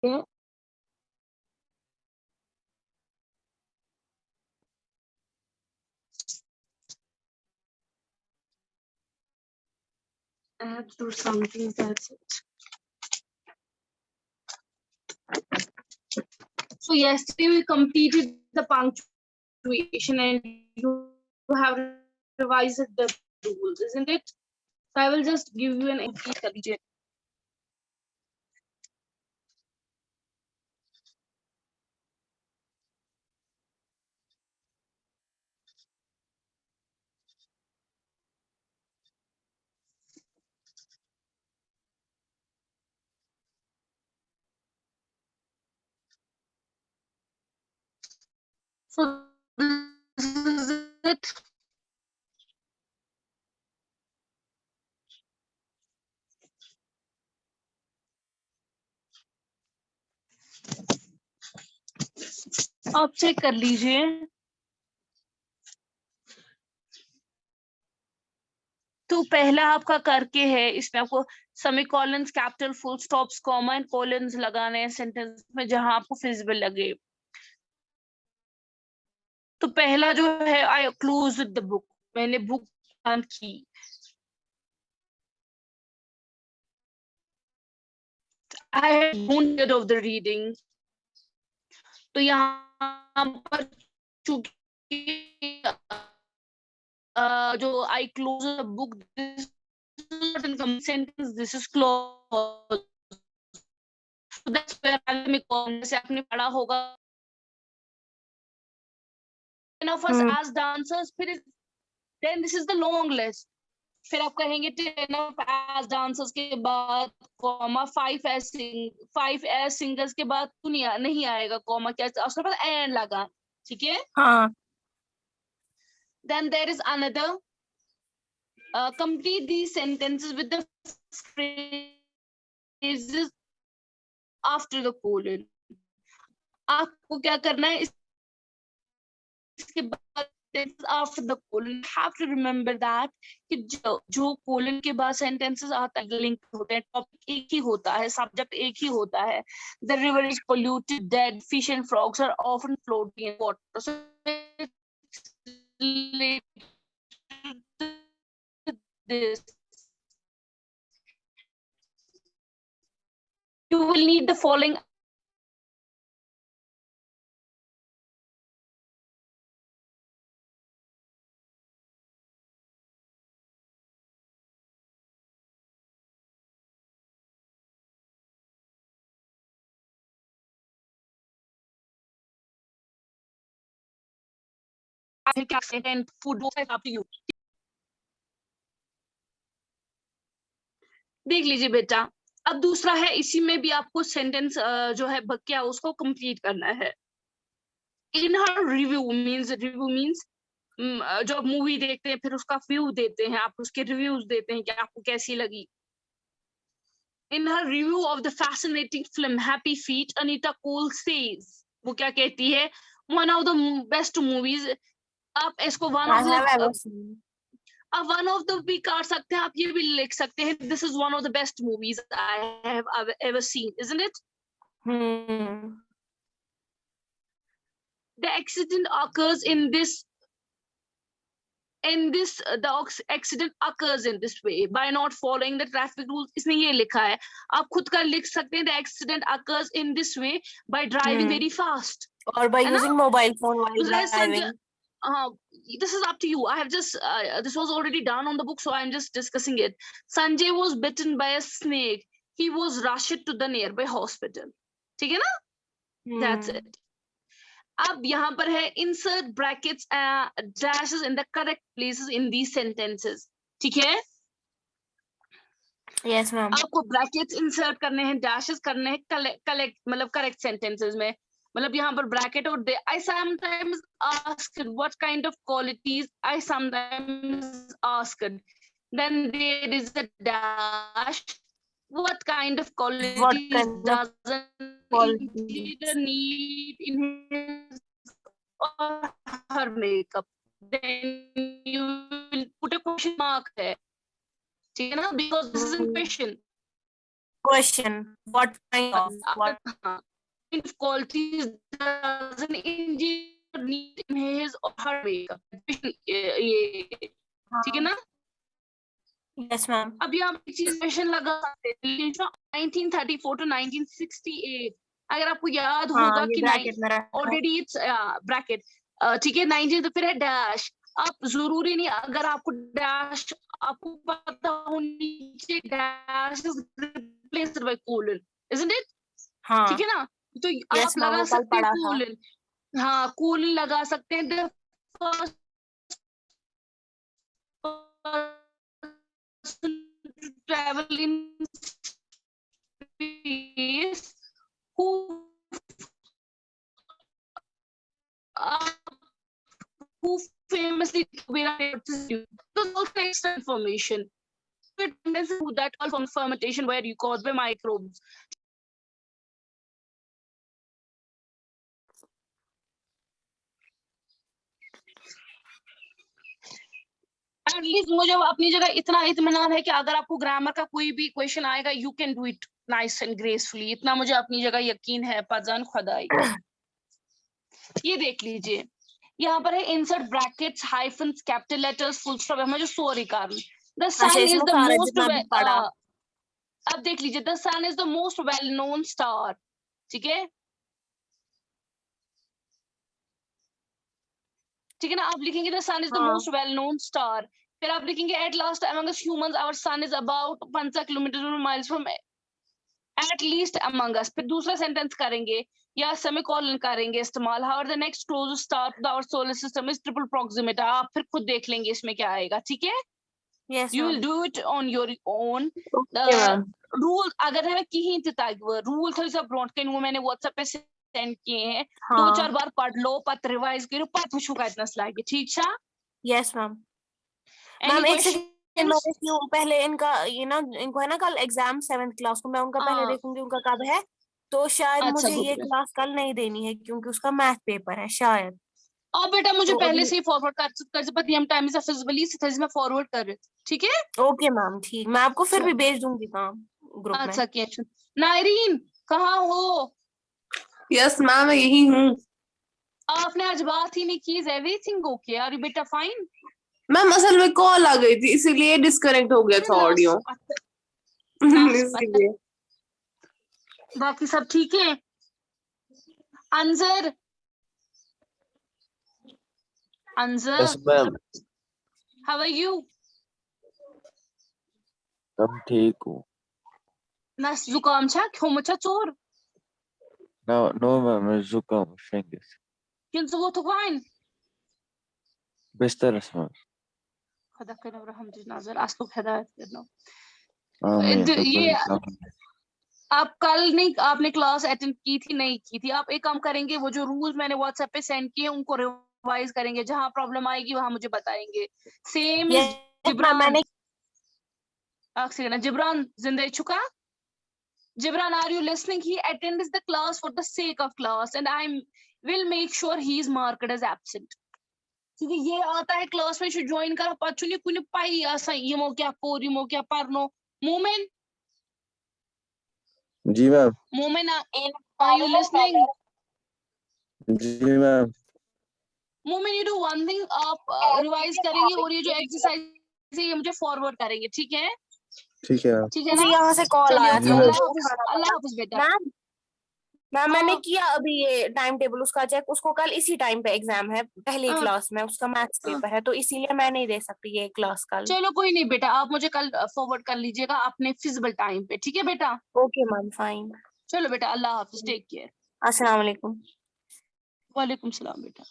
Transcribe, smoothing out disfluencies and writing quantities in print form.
है। I have to do something, that's it. So yesterday we completed the punctuation and you have revised the rules, isn't it? So I will just give you an example. So this is it. आप check कर लीजिए। तो पहला आपका करके है, इसमें आपको semicolons, capital, full stops, comma and colons लगाने हैं सेंटेंस में जहां आपको फिजिबल लगे। तो पहला जो है आई क्लोज द बुक, मैंने बुक बंद की। I don't get of the reading. तो यहाँ पर चूंकि जो I close the book, sentence this is close, that's where से आपने पढ़ा होगा of us as dancers, फिर then this is the long list। फिर आप कहेंगे 10 of as dancers के बाद कॉमा 5 as singers के बाद तो नहीं आएगा कॉमा, क्या उसके बाद एंड लगा, ठीक है। हाँ। Then there is another complete these sentences with the phrases after the colon। आपको क्या करना है इसके बाद after the colon, have to remember that कि जो colon के बाद sentences आता है लिंक होते हैं, टॉपिक एक ही होता है, सब्जेक्ट एक ही होता है। The river is polluted, dead fish and frogs are often floating in water, so this you will need the following and food up to you। देख लीजिए बेटा, अब दूसरा है, इसी में भी आपको सेंटेंस जो है क्या उसको कंप्लीट करना है। इन हर रिव्यू मीन्स जो मूवी देखते हैं फिर उसका व्यू देते हैं, आप उसके रिव्यूज देते हैं कि आपको कैसी लगी। In her review of the fascinating film Happy Feet, Anita Cole says, वो क्या कहती है, one of the best movies. आप इसको वन ऑफ द भी कर सकते हैं, आप ये भी लिख सकते हैं, this is one of the best movies I have ever seen, isn't it. The accident occurs in this the accident occurs in this way by not following the traffic rules। इसमें ये लिखा है, आप खुद का लिख सकते हैं, the accident occurs in this way by driving very fast or by using mobile phone while driving। this is up to you। I have just this was already done on the book, so I'm just discussing it। Sanjay was bitten by a snake, he was rushed to the nearby hospital, ठीक है ना। That's it। अब यहाँ पर है insert brackets dashes in the correct places in these sentences, ठीक है। Yes ma'am। आपको brackets insert करने हैं, dashes करने हैं collect मतलब correct sentences में। मतलब यहाँ पर bracket और दे, I sometimes asked what kind of qualities, I sometimes asked, then there is a dash, what kind of qualities doesn't need in his or her makeup, then you will put a question mark there, ठीक है ना, because this is a question। Question. What kind of? What? If qualities doesn't engineer need in his or her makeup. ये ठीक है ना? Yes, ma'am. अब यहाँ पे चीज क्वेश्चन लगा सकते हैं 1934 to 1968 अगर आपको याद होगा ये कि ब्रैकेट में रखा है। ऑलरेडी इट्स ब्रैकेट ठीक है 19 तो फिर है डैश आप जरूरी नहीं अगर आपको डैश आपको पता हो नीचे dash is replaced by colon isn't it हाँ ठीक है ना तो Yes, आप ma'am, लगा वो कल सकते हैं पढ़ा था। कोलन हाँ कोलन लगा सकते हैं the first person to travel in space who who famously extra information that all from fermentation where you caused by microbes at least मुझे अपनी जगह इतना इत्मीनान है कि अगर आपको ग्रामर का कोई भी क्वेश्चन आएगा you can do it nice and gracefully इतना मुझे अपनी जगह यकीन है पजान खुदाई ये देख लीजिए यहाँ पर है insert brackets hyphens capital letters full stop मुझे सॉरी कारण the sun is the most अब देख लीजिए the sun is the most well known star ठीक है ना आप लिखेंगे the sun is the most well known star फिर आप लिखेंगे at last among us humans our sun is about 5 kilometre miles from at least among us फिर दूसरा सेंटेंस करेंगे या सेमीकोलन करेंगे इस्तेमाल how the next closest star to our solar system is triple proximity आप फिर खुद देख लेंगे इसमें क्या आएगा ठीक है Yes, you ma'am. will do it on your own Okay, ma'am. Rule अगर है कहीं तक रूल थोड़ी सा ब्रॉड के मैंने व्हाट्सएप पे सेंड किए हैं हाँ 2-4 बार पढ़ लो पत रिवाइज करो पत वुचो का इतना स्लाइड ठीक छा Yes, ma'am. Any मैम एक questions? सेकंड नोटिस क्यों पहले इनका ये ना इनको है ना कल एग्जाम 7th क्लास को मैं उनका पहले हाँ। देखूंगी उनका कब है तो शायद अच्छा, मुझे good, ये good. क्लास कल नहीं देनी है क्योंकि उसका मैथ पेपर है शायद और बेटा मुझे तो पहले अभी से ही फॉरवर्ड कर पति हम टाइम से फिजिबली से मैं फॉरवर्ड कर रही ठीक है ओके मैम ठीक मैं आपको फिर भी चलो। भेज दूंगी काम ग्रुप में अच्छा किया नायरीन कहाँ हो यस मैम मैं यही हूँ आपने आज बात ही नहीं की is everything okay are you बेटा फाइन मैम असल में कॉल आ गई थी इसीलिए डिस्कनेक्ट हो गया था ऑडियो इसीलिए बाकी सब ठीक है Anjar Yes, ma'am. How are you I'm ठीक हूँ. ना जुकाम छा क्यों मचा चोर No, ma'am. मैं जुकाम शंगिस. किन वो तो फाइन बिस्तर में. खुदा के नाम रहम दी नजर आसलू हिदायत करना आमीन. ये आप कल नहीं आपने क्लास अटेंड की थी नहीं की थी आप एक काम करेंगे वो जो रूल्स मैंने व्हाट्सएप पे सेंड किए उनको रिवाइज करेंगे जहां प्रॉब्लम आएगी वहां मुझे बताएंगे सेम Yes, जिब्रान मैंने जिब्रान जिंदा चुका Jibran are you listening he attends the class for the sake of class and I will make sure he is marked as absent क्योंकि ये आता है क्लास में ज्वाइन कर पचुनी कुनी पाई आसा यमो क्या कोर यमो क्या परनो मोमेन जी ma'am. Momen are you listening जी ma'am. Momen you do one thing आप रिवाइज करेंगे और ये जो एक्सरसाइज है ये मुझे फॉरवर्ड करेंगे ठीक है ठीक है. ना यहाँ से कॉल आया चलिए था अल्लाह हाफिज बेटा मैम मैंने हाँ। किया अभी ये टाइम टेबल उसका चेक उसको कल इसी टाइम पे एग्जाम है पहली हाँ। क्लास में उसका मैथ्स हाँ। पेपर है तो इसीलिए मैं नहीं दे सकती ये क्लास कल चलो कोई नहीं बेटा आप मुझे कल फॉरवर्ड कर लीजिएगा अपने फिजिबल टाइम पे ठीक है बेटा ओके मैम फाइन चलो बेटा अल्लाह हाफिज टेक केयर अस्सलाम वालेकुम वालेकुम सलाम बेटा